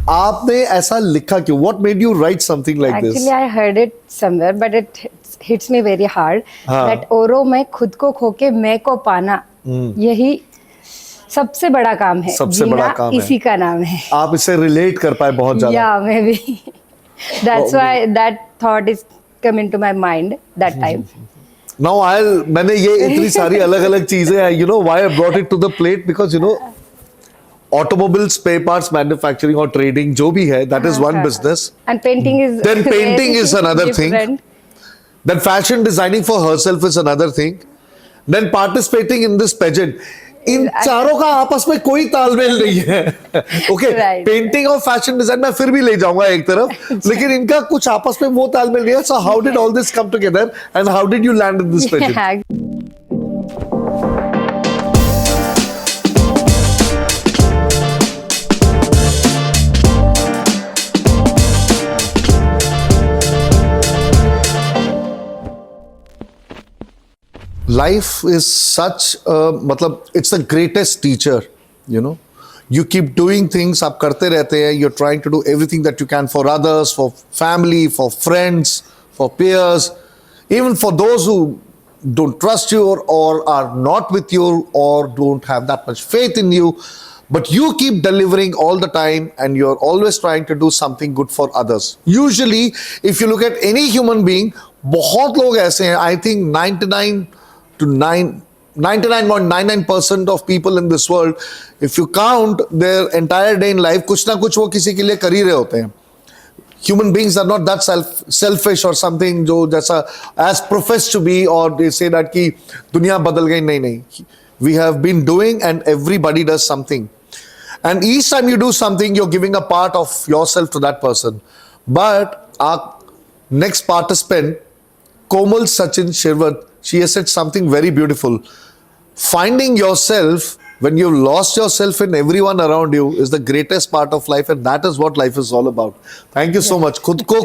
आपने ऐसा लिखा क्यों? What made you write something like this? Actually, I heard it somewhere, but it hits me very hard. हाँ. That औरों में खुद को खोके मैं को पाना, यही सबसे बड़ा काम है. सबसे बड़ा काम है. इसी का नाम है. आप इससे रिलेट कर पाए बहुत ज़्यादा. Yeah, maybe. That's why that thought is come into my mind that time. Now मैंने ये इतनी सारी अलग-अलग चीजें हैं. You know why I brought it to the plate? Because you know, automobile spare parts manufacturing or trading जो भी है, that is one business. And painting is Then painting is another thing. different. Then fashion designing for herself is another thing. Then participating in this pageant. इन चारों का आपस में कोई तालमेल नहीं है. ओके, पेंटिंग और फैशन डिजाइन मैं फिर भी ले जाऊंगा एक तरफ, लेकिन इनका कुछ आपस में वो तालमेल नहीं है. So how did all this come together and how did you land in this pageant? Life is such मतलब it's the greatest teacher, you know. You keep doing things, आप करते रहते हैं. You're trying to do everything that you can for others, for family, for friends, for peers, even for those who don't trust you or are not with you or don't have that much faith in you. But you keep delivering all the time and you're always trying to do something good for others. Usually, if you look at any human being, बहुत लोग ऐसे हैं. I think 99.99% of people in this world, if you count their entire day in life, कुछ ना कुछ वो किसी के लिए कर ही रहे होते हैं. Human beings are not that selfish or something जो जैसा as professed to be, or they say that कि दुनिया बदल गई. नहीं. We have been doing and everybody does something. And each time you do something, you're giving a part of yourself to that person. But our next participant, Komal Sachin Shirvat, she has said something very beautiful. Finding yourself when you've lost yourself in everyone around you is the greatest part of life, and that is what life is all about. Thank you so much. खुद को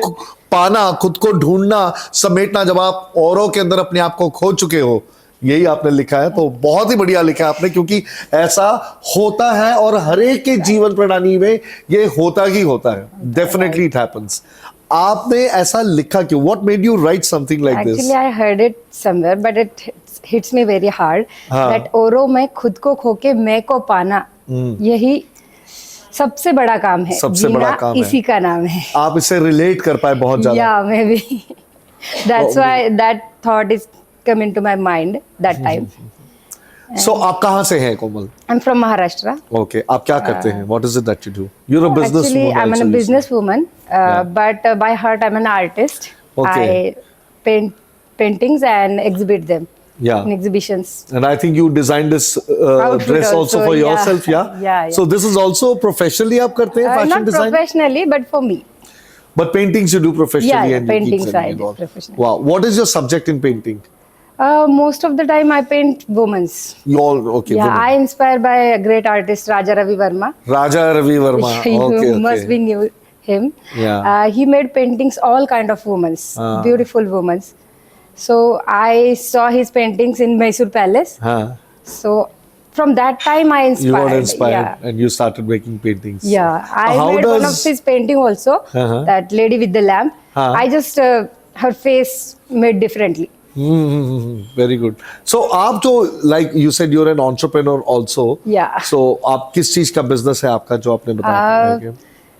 पाना, खुद को ढूंढना, समेटना, जब आप औरों के अंदर अपने आप को खो चुके हो, यही आपने लिखा है. तो बहुत ही बढ़िया लिखा है आपने, क्योंकि ऐसा होता है और हर एक के जीवन प्रणाली में ये होता ही होता है. Definitely it happens. आपने ऐसा लिखा क्यों? What made you write something like this? Actually, I heard it somewhere, but it hits me very hard. That औरों में खुद को खोके मैं को पाना, यही सबसे बड़ा काम है. सबसे बड़ा काम है. इसी का नाम है. आप इससे रिलेट कर पाए बहुत ज़्यादा. Yeah, maybe. That's why that thought is come into my mind that time. So आप कहाँ से हैं कोमल? I'm from Maharashtra. Okay, आप क्या करते हैं? What is it that you do? You're a businesswoman. Actually, I'm a businesswoman, but by heart I'm an artist. Okay. I paint paintings and exhibit them in exhibitions. And I think you designed this dress also for yourself, yeah? Yeah. So this is also professionally आप करते हैं fashion design? Not professionally, but for me. But paintings you do professionally. Yeah, and you paintings keep I selling it do all. professionally. Wow, what is your subject in painting? Most of the time I paint women's. You all okay? Yeah, women. I inspired by a great artist, Raja Ravi Verma. Raja Ravi Verma. You must be knew him. Yeah. He made paintings all kind of women's, beautiful women's. So I saw his paintings in Mysore Palace. So from that time I inspired. You got inspired and you started making paintings. Yeah, I made one of his painting also. That lady with the lamp. I just her face made differently. Very good. So आप जो like you said you're an entrepreneur also. Yeah. So आप किस चीज का business है आपका जो आपने बताया?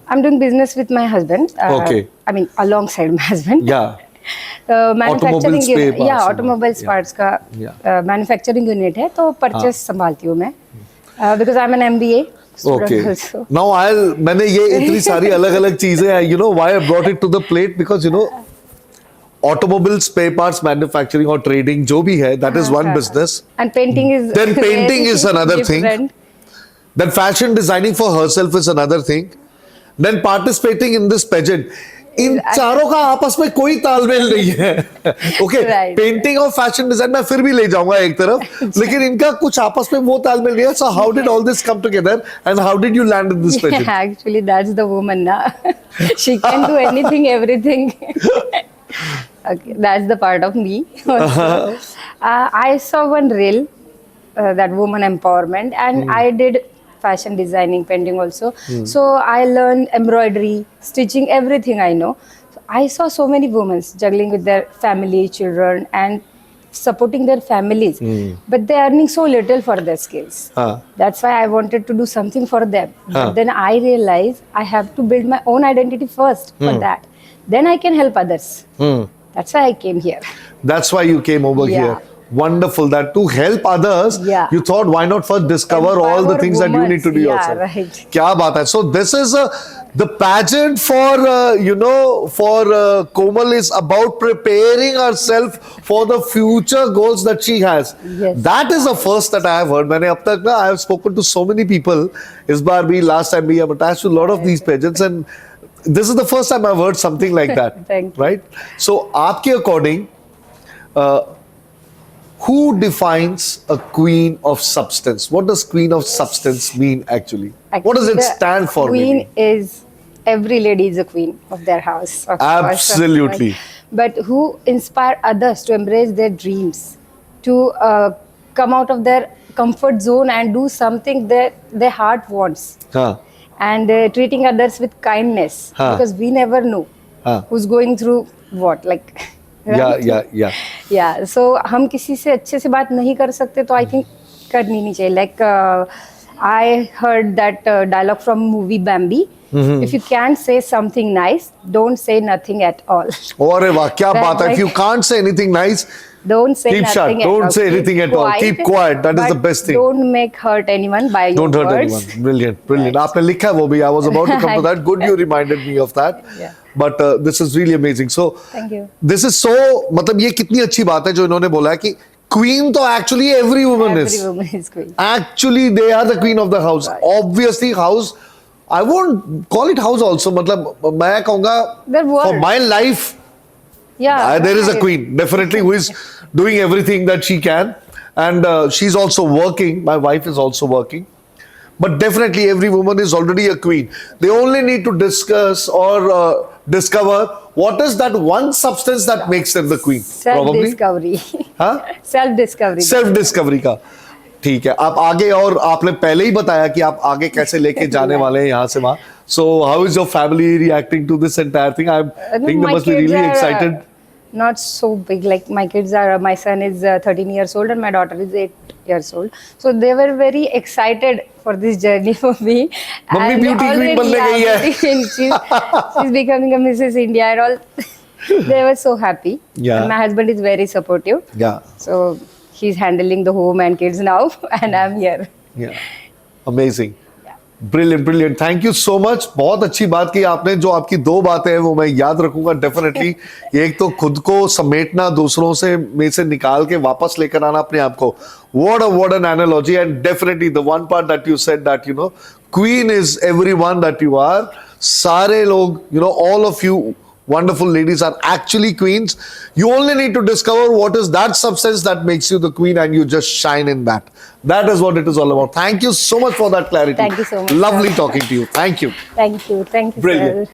I'm doing business with my husband. Okay. I mean alongside my husband. Yeah. Manufacturing unit, automobiles parts का manufacturing unit है, तो purchase संभालती हूँ मैं. Because I'm an MBA student also. Now मैंने ये इतनी सारी अलग-अलग चीजें हैं. You know why I brought it to the plate? Because you know, automobile spare parts manufacturing or trading जो भी है, that is one business. And painting is then painting is another different. thing. Then fashion designing for herself is another thing. Then participating in this pageant. इन चारों का आपस में कोई तालमेल नहीं है. ओके, पेंटिंग और फैशन डिजाइन मैं फिर भी ले जाऊंगा एक तरफ, लेकिन इनका कुछ आपस में वो तालमेल नहीं है. So how did all this come together and how did you land in this pageant? Actually, that's the woman na. She can do anything, everything. Okay, that's the part of me. I saw one reel, that woman empowerment, and I did fashion designing, painting also. So I learned embroidery, stitching, everything I know. So I saw so many women juggling with their family, children, and supporting their families, but they are earning so little for their skills. That's why I wanted to do something for them. But then I realized I have to build my own identity first for that. Then I can help others. That's why I came here. That's why you came over Yeah. here. Wonderful. That to help others, Yeah. you thought, why not first discover all the Empower things that you need to do women. Yeah, yourself? right. Kya baat hai. So this is the pageant for, for Komal is about preparing herself for the future goals that she has. Yes. That is the first that I have heard. मैंने अब तक ना, I have spoken to so many people. इस बार भी, last time भी, I'm attached to a lot of these pageants, and this is the first time I've heard something like that. Thank you. Right? So, आपके according, who defines a queen of substance? What does queen of substance mean actually? What does it The stand for? Queen maybe? is, every lady is a queen of their house. Of course, Absolutely. of course. But who inspire others to embrace their dreams, to come out of their comfort zone and do something that their heart wants. Huh. And treating others with kindness, because we never know who's going through what, like. Right? Yeah. So हम किसी से अच्छे से बात नहीं कर सकते, तो I think करनी नहीं चाहिए. Like I heard that dialogue from movie Bambi. If you can't say something nice, don't say nothing at all. अरे वाह, क्या बात है. If you can't say anything nice, Don't say keep shut. nothing at Don't all. say anything at all. Keep quiet. That is the but best thing. Don't make hurt anyone by your Don't hurt words. anyone. Brilliant, brilliant. आपने लिखा है वो भी. I was about to come to that. Good, you reminded me of that. Yeah. But this is really amazing. So, Thank you. This is so. मतलब ये कितनी अच्छी बात है जो इन्होंने बोला है कि queen तो actually every woman is. Every woman is queen. Actually, they are the queen of the house. Obviously, house. I won't call it house also. मतलब मैं कहूँगा Their for word. my life. Yeah. There is a right. queen, definitely, who is doing everything that she can. And she's also working. My wife is also working. But definitely, every woman is already a queen. They only need to discuss or discover what is that one substance that makes them the queen. Probably. Self-discovery. Huh? Self-discovery. Self discovery का. ठीक है. आप आगे, और आपने पहले ही बताया कि आप आगे कैसे लेके जाने वाले हैं यहाँ से वहाँ. So how is your family reacting to this entire thing? I think they My must be kids really are, excited. Not so big. Like my kids are, my son is 13 years old and my daughter is 8 years old. So they were very excited for this journey for me. Mummy And beauty queen बनने गई है. she's becoming a Mrs. India and all. They were so happy. Yeah. And my husband is very supportive. Yeah. So he's handling the home and kids now, and I'm here. Yeah. Amazing. Brilliant, brilliant. Thank you so much. बहुत अच्छी बात की आपने. जो आपकी दो बातें हैं वो मैं याद रखूंगा डेफिनेटली. एक तो खुद को समेटना, दूसरों से में से निकाल के वापस लेकर आना अपने आप को. What an analogy. And definitely the one part that you said that, queen is everyone that you are. सारे लोग, all of you wonderful ladies are actually queens. You only need to discover what is that substance that makes you the queen, and you just shine in that. That is what it is all about. Thank you so much for that clarity. Thank you so much, Lovely sir. talking to you. Thank you. Thank you. Thank you, Brilliant. sir.